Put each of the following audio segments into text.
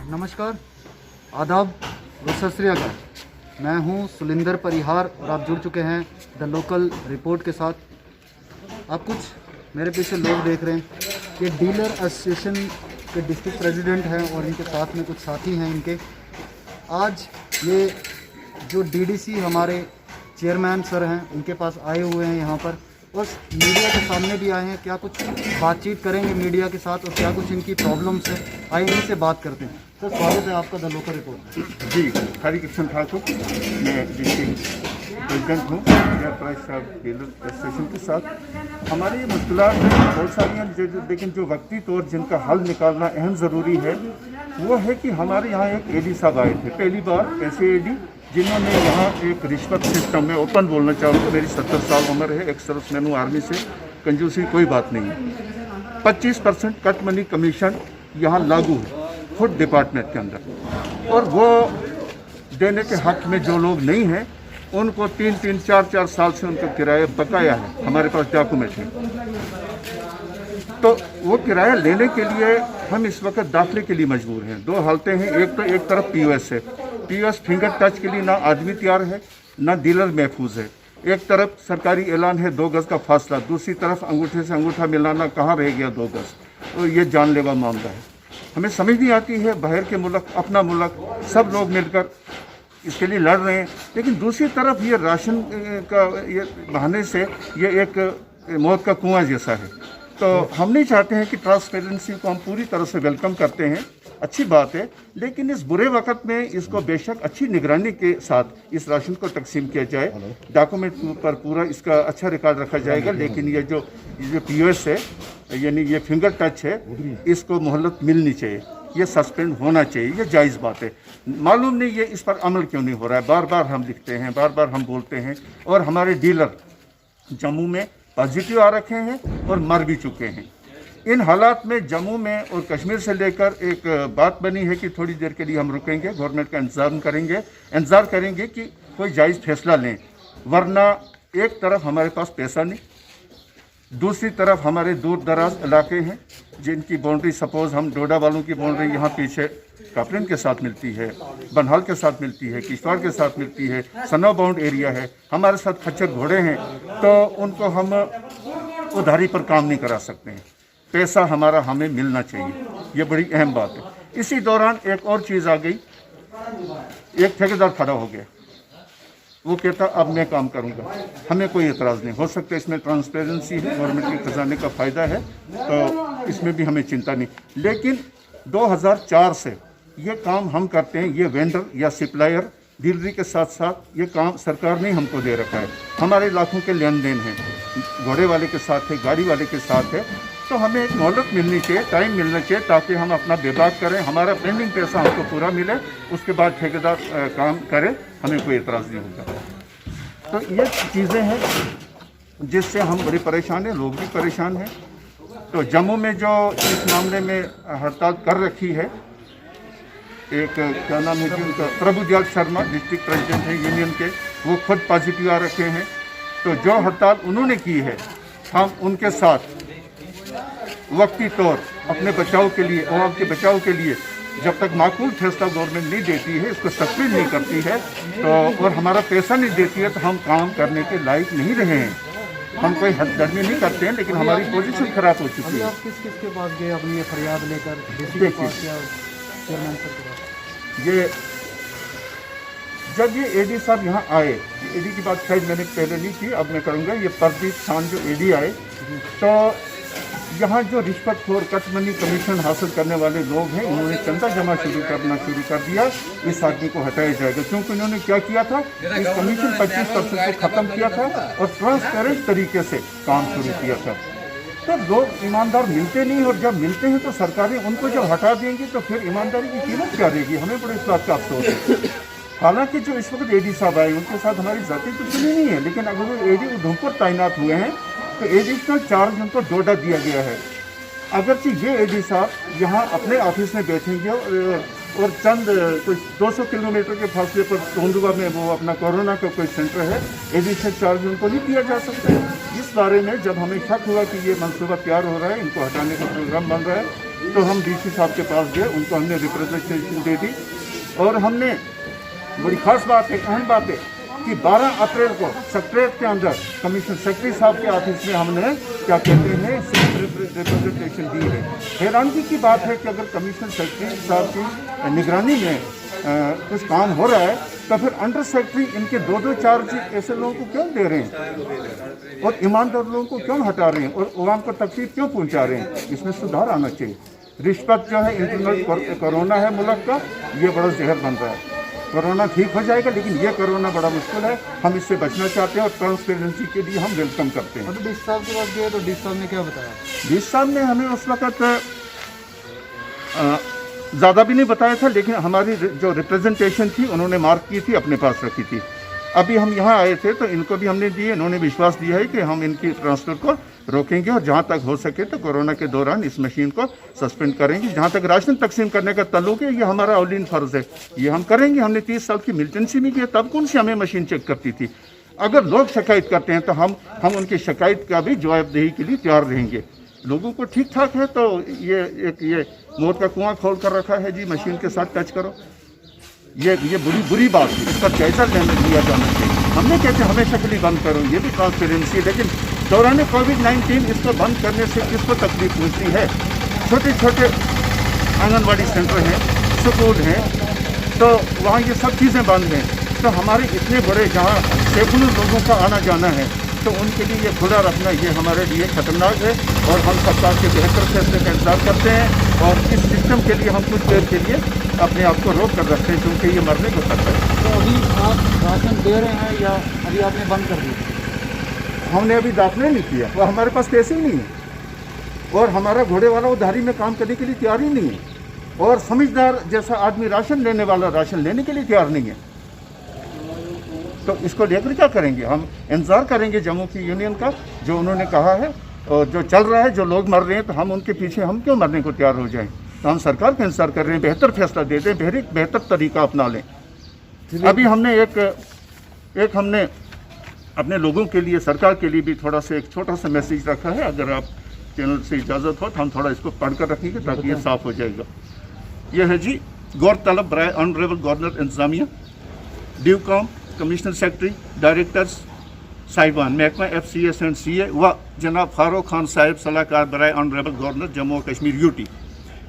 नमस्कार, आदाब व सत श्री अकाल। मैं हूं सुलिंदर परिहार और आप जुड़ चुके हैं द लोकल रिपोर्ट के साथ। आप कुछ मेरे पीछे लोग देख रहे हैं, ये डीलर एसोसिएशन के डिस्ट्रिक्ट प्रेसिडेंट हैं और इनके साथ में कुछ साथी हैं इनके। आज ये जो डीडीसी हमारे चेयरमैन सर हैं, उनके पास आए हुए हैं यहाँ पर और मीडिया के सामने भी आए हैं। क्या कुछ बातचीत करेंगे मीडिया के साथ और क्या कुछ इनकी प्रॉब्लम्स है, आइए इनसे बात करते हैं। सर, स्वागत है आपका द लोकल रिपोर्ट। जी, हरी कृष्ण ठाकुर, मैं डिस्ट्रिक्ट प्रेसिडेंट हूँ एयर प्राइस साहब डीलर एसोसिएशन के साथ। हमारी ये मुश्किलात हैं बहुत सारी हैं, लेकिन जो वक्ती तौर जिनका हल निकालना अहम ज़रूरी है वो है कि हमारे यहाँ एक एडी साहब आए थे, पहली बार ऐसे एडी जिन्होंने यहाँ एक रिश्वत सिस्टम में, ओपन बोलना चाहूँगा, मेरी 70 साल उम्र है, एक सर्विसमैन हूँ आर्मी से, कंजूसी कोई बात नहीं है। 25% कट मनी कमीशन यहाँ लागू है फूड डिपार्टमेंट के अंदर, और वो देने के हक में जो लोग नहीं हैं उनको 3-3, 4-4 साल से उनका किराया बकाया है। हमारे पास डॉक्यूमेंट है, तो वो किराया लेने के लिए हम इस वक्त दाखिले के लिए मजबूर हैं। दो हालतें हैं, एक तो एक तरफ पीओएस है, पीओएस फिंगर टच के लिए ना आदमी तैयार है ना डीलर महफूज है। एक तरफ सरकारी ऐलान है 2 गज का फासला, दूसरी तरफ अंगूठे से अंगूठा मिलाना, कहाँ रह गया 2 गज। तो ये जानलेवा मामला है। हमें समझ नहीं आती है, बाहर के मुल्क, अपना मुल्क, सब लोग मिलकर इसके लिए लड़ रहे हैं, लेकिन दूसरी तरफ ये राशन का ये बहाने से ये एक मौत का कुआं जैसा है। तो हम नहीं चाहते हैं कि ट्रांसपेरेंसी को हम पूरी तरह से वेलकम करते हैं, अच्छी बात है, लेकिन इस बुरे वक्त में इसको बेशक अच्छी निगरानी के साथ इस राशन को तकसीम किया जाए, डॉक्यूमेंट पर पूरा इसका अच्छा रिकॉर्ड रखा जाएगा। लेकिन ये जो पीओएस है, यानी ये फिंगर टच है, इसको मोहलत मिलनी चाहिए, ये सस्पेंड होना चाहिए, ये जायज़ बात है। मालूम नहीं ये इस पर अमल क्यों नहीं हो रहा है। बार बार हम लिखते हैं, बार बार हम बोलते हैं, और हमारे डीलर जम्मू में पॉजिटिव आ रखे हैं और मर भी चुके हैं। इन हालात में जम्मू में और कश्मीर से लेकर एक बात बनी है कि थोड़ी देर के लिए हम रुकेंगे, गवर्नमेंट का इंतज़ार करेंगे कि कोई जायज़ फैसला लें, वरना एक तरफ हमारे पास पैसा नहीं, दूसरी तरफ हमारे दूर दराज इलाके हैं जिनकी बाउंड्री, सपोज़ हम डोडा वालों की बाउंड्री यहाँ पीछे कापलिन के साथ मिलती है, बनहाल के साथ मिलती है, किश्तवाड़ के साथ मिलती है, सनो बाउंड एरिया है, हमारे साथ खच्चर घोड़े हैं, तो उनको हम उधारी पर काम नहीं करा सकते हैं। पैसा हमारा हमें मिलना चाहिए, ये बड़ी अहम बात है। इसी दौरान एक और चीज़ आ गई, एक ठेकेदार खड़ा हो गया, वो कहता अब मैं काम करूंगा। हमें कोई एतराज़ नहीं, हो सकता है इसमें ट्रांसपेरेंसी है, गवर्नमेंट के खजाने का फ़ायदा है, तो इसमें भी हमें चिंता नहीं। लेकिन 2004 से ये काम हम करते हैं, ये वेंडर या सप्लायर डीलरी के साथ साथ ये काम सरकार ने हमको दे रखा है। हमारे लाखों के लेन देन हैं, घोड़े वाले के साथ है, गाड़ी वाले के साथ है, तो हमें एक मोहलत मिलनी चाहिए, टाइम मिलना चाहिए, ताकि हम अपना बेबाक करें, हमारा पेंडिंग पैसा हमको पूरा मिले, उसके बाद ठेकेदार काम करे, हमें कोई एतराज़ नहीं होगा। तो ये चीज़ें हैं जिससे हम बड़ी परेशान हैं, लोग भी परेशान हैं। तो जम्मू में जो इस मामले में हड़ताल कर रखी है, एक क्या नाम है कि उनका, प्रभुदयाल शर्मा डिस्ट्रिक्ट प्रेसिडेंट है यूनियन के, वो खुद पॉजिटिव आ रखे हैं। तो जो हड़ताल उन्होंने की है, हम उनके साथ वक्ती तौर अपने बचाव के लिए, आवाम के बचाव के लिए, जब तक माकूल फैसला गवर्नमेंट नहीं देती है, इसको सस्पेंड नहीं करती है, तो और हमारा पैसा नहीं देती है, तो हम काम करने के लायक नहीं रहे हैं। हम कोई हदगर्मी नहीं करते हैं, लेकिन हमारी पोजीशन खराब हो चुकी है। आप किस के पास गए अपनी ये फरियाद लेकर? डीसी के पास या चेयरमैन सर के पास? ये जब ये एडी साहब यहाँ आए, एडी की बात शायद मैंने पहले नहीं की, अब मैं करूँगा। ये परदीप खान जो एडी आए, तो यहाँ जो रिश्वतखोर कट मनी कमीशन हासिल करने वाले लोग हैं, इन्होंने चंदा जमा करना शुरू कर दिया, इस आदमी को हटाया जाएगा। क्योंकि इन्होंने क्या किया था, इस कमीशन 25% को ख़त्म किया था और ट्रांसपेरेंट तरीके से काम शुरू किया था। तो लोग ईमानदार मिलते नहीं, और जब मिलते हैं तो सरकारें उनको जब हटा देंगी तो फिर ईमानदारी की कीमत क्या रहेगी। हमें बड़े इस बात का अफसोस है। हालांकि जो इस वक्त एडी साहब आए, उनके साथ हमारी जाति तो सुनी नहीं है, लेकिन अगर वो एडी उधमपुर तैनात हुए हैं तो एडिशनल चार्ज उनको डोडा दिया गया है। अगरचे ये एडी साहब यहाँ अपने ऑफिस में बैठेंगे और चंद कुछ 200 किलोमीटर के फासले पर तोंदुआ में वो अपना कोरोना का कोई सेंटर है, एडिशनल चार्ज उनको नहीं दिया जा सकता। इस बारे में जब हमें शक हुआ कि ये मंसूबा तैयार हो रहा है, इनको हटाने का प्रोग्राम बन रहा है, तो हम डीसी साहब के पास गए, उनको हमने रिप्रेजेंटेशन दे दी। और हमने बड़ी खास बात है, अहम बात है कि 12 अप्रैल को सेक्रेटरीट के अंदर कमिश्नर सेक्रेटरी साहब के ऑफिस में हमने क्या कहते हैं रिप्रेजेंटेशन दी है। हैरानगी की बात है कि अगर कमिश्नर सेक्रेटरी साहब की निगरानी में कुछ काम हो रहा है तो फिर अंडर सेक्रेटरी इनके 2-2 चार्ज ऐसे लोगों को क्यों दे रहे हैं और ईमानदार लोगों को क्यों हटा रहे हैं और अवाम को तकलीफ क्यों पहुंचा रहे हैं। इसमें सुधार आना चाहिए। रिश्वत जो है इंटरनल कोरोना है मुल्क का, ये बड़ा जहर बन रहा है। कोरोना ठीक हो जाएगा लेकिन ये कोरोना बड़ा मुश्किल है, हम इससे बचना चाहते हैं और ट्रांसपेरेंसी के लिए हम वेलकम करते हैं। अभी डीसी साहब के पास गए तो डीसी साहब ने क्या बताया? डीसी साहब ने हमें उस वक्त ज़्यादा भी नहीं बताया था, लेकिन हमारी जो रिप्रेजेंटेशन थी उन्होंने मार्क की थी, अपने पास रखी थी। अभी हम यहाँ आए थे तो इनको भी हमने दिए, इन्होंने विश्वास दिया है कि हम इनकी ट्रांसफ़र को रोकेंगे और जहाँ तक हो सके तो कोरोना के दौरान इस मशीन को सस्पेंड करेंगे। जहाँ तक राशन तकसीम करने का ताल्लुक है, ये हमारा औलीन फ़र्ज़ है, ये हम करेंगे। हमने 30 साल की मिलिटेंसी भी की, तब कौन सी हमें मशीन चेक करती थी। अगर लोग शिकायत करते हैं तो हम उनकी शिकायत का भी जवाबदेही के लिए तैयार रहेंगे। लोगों को ठीक ठाक है तो ये मौत का कुआं खोल कर रखा है जी, मशीन के साथ टच करो, ये बुरी बात है। इसका जायजा लिया जाना चाहिए। हमने कहते हैं हमेशा के लिए बंद करो, ये भी ट्रांसपेरेंसी है, लेकिन दौरान कोविड-19 इसको बंद करने से किसको तकलीफ पहुँचती है। छोटे छोटे आंगनबाड़ी सेंटर हैं, स्कूल हैं, तो वहाँ ये सब चीज़ें बंद हैं। तो हमारे इतने बड़े जहाँ सैकड़ों लोगों का आना जाना है तो उनके लिए ये खुला रखना ये हमारे लिए खतरनाक है और हम सरकार के बेहतर फैसले का इंतजार करते हैं और इस सिस्टम के लिए हम कुछ देर के लिए अपने आप को रोक कर रखते हैं क्योंकि ये मरने को खतरा है। तो अभी आप राशन दे रहे हैं या अभी आपने बंद कर दिया? हमने अभी दाखिले नहीं किया, वो हमारे पास पैसे ही नहीं है और हमारा घोड़े वाला उधारी में काम करने के लिए तैयार ही नहीं है और समझदार जैसा आदमी राशन लेने वाला राशन लेने के लिए तैयार नहीं है। तो इसको लेकर क्या करेंगे? हम इंतजार करेंगे जम्मू की यूनियन का, जो उन्होंने कहा है और जो चल रहा है, जो लोग मर रहे हैं तो हम उनके पीछे हम क्यों मरने को तैयार हो जाएं। तो हम सरकार का इंतजार कर रहे हैं, बेहतर फैसला दे दें, बेहतर तरीका अपना लें। अभी हमने एक हमने अपने लोगों के लिए, सरकार के लिए भी थोड़ा सा एक छोटा सा मैसेज रखा है। अगर आप चैनल से इजाज़त हो तो हम थोड़ा इसको पढ़ कर रखेंगे ताकि ये साफ हो जाएगा। यह है जी, गौरतलब बराए ऑनरेबल गवर्नर इंतजामिया, ड्यूकॉम, कमिश्नर सेक्रेटरी, डायरेक्टर्स साहिबान महकमा FCS एंड CA व जनाब फारूक खान साहिब सलाहकार बराए ऑनरेबल गवर्नर जम्मू और कश्मीर UT।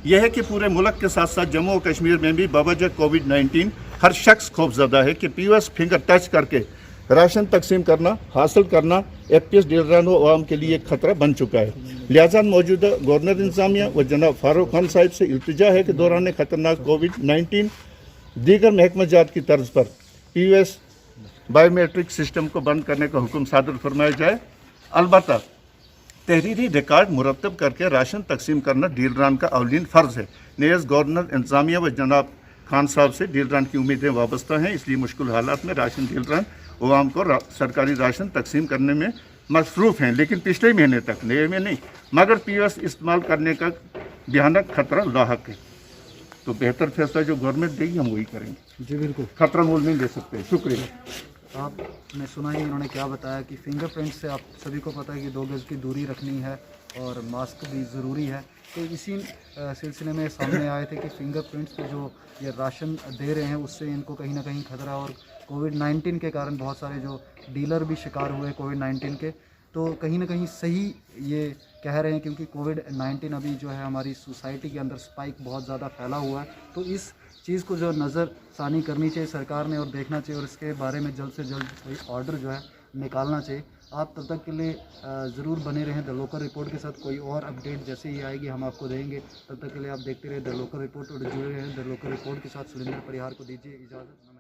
यह है कि पूरे मुल्क के साथ साथ जम्मू और कश्मीर में भी बवजह कोविड-19 हर शख्स खौफजदा है कि POS फिंगर टच करके राशन तकसीम करना, हासिल करना FPS डीलरानों अवाम के लिए एक खतरा बन चुका है। लिहाजा मौजूदा गवर्नर इंतजामिया व जनाब फारूक खान साहिब से इल्तिजा है कि दौरान खतरनाक कोविड-19 दीगर महकमा जात की तर्ज पर POS बायोमेट्रिक सिस्टम को बंद करने का हुक्म सादर फरमाया जाए। अलबत्ता तहरीरी रिकॉर्ड मुरतब करके राशन तकसीम करना डीलरान का औलीन फ़र्ज़ है। नेज़ गवर्नर इंतजामिया व जनाब खान साहब से डीलरान की उम्मीदें वाबस्ता हैं, इसलिए मुश्किल हालात में राशन डीलरान अवाम को सरकारी राशन तकसीम करने में मसरूफ़ हैं, लेकिन पिछले महीने तक, नए में नहीं, मगर POS इस्तेमाल करने का भयानक खतरा लाहक है। तो बेहतर फैसला जो गवर्नमेंट देगी हम वही करेंगे जी, बिल्कुल। खतरा मोल नहीं ले सकते। शुक्रिया। आपने सुना ही इन्होंने क्या बताया कि फिंगरप्रिंट से आप सभी को पता है कि 2 गज़ की दूरी रखनी है और मास्क भी ज़रूरी है। तो इसी सिलसिले में सामने आए थे कि फिंगरप्रिंट्स से जो ये राशन दे रहे हैं उससे इनको कहीं ना कहीं खतरा, और कोविड-19 के कारण बहुत सारे जो डीलर भी शिकार हुए कोविड-19 के, तो कहीं ना कहीं सही ये कह रहे हैं क्योंकि कोविड-19 अभी जो है हमारी सोसाइटी के अंदर स्पाइक बहुत ज़्यादा फैला हुआ है। तो इस चीज़ को जो नज़र सानी करनी चाहिए सरकार ने और देखना चाहिए और इसके बारे में जल्द से जल्द कोई ऑर्डर जो है निकालना चाहिए। आप तब तक के लिए ज़रूर बने रहें द लोकल रिपोर्ट के साथ। कोई और अपडेट जैसे ही आएगी हम आपको देंगे। तब तक के लिए आप देखते रहे द लोकल रिपोर्ट और जुड़े रहें द लोकल रिपोर्ट के साथ। सुलिंदर परिहार को दीजिए इजाज़त।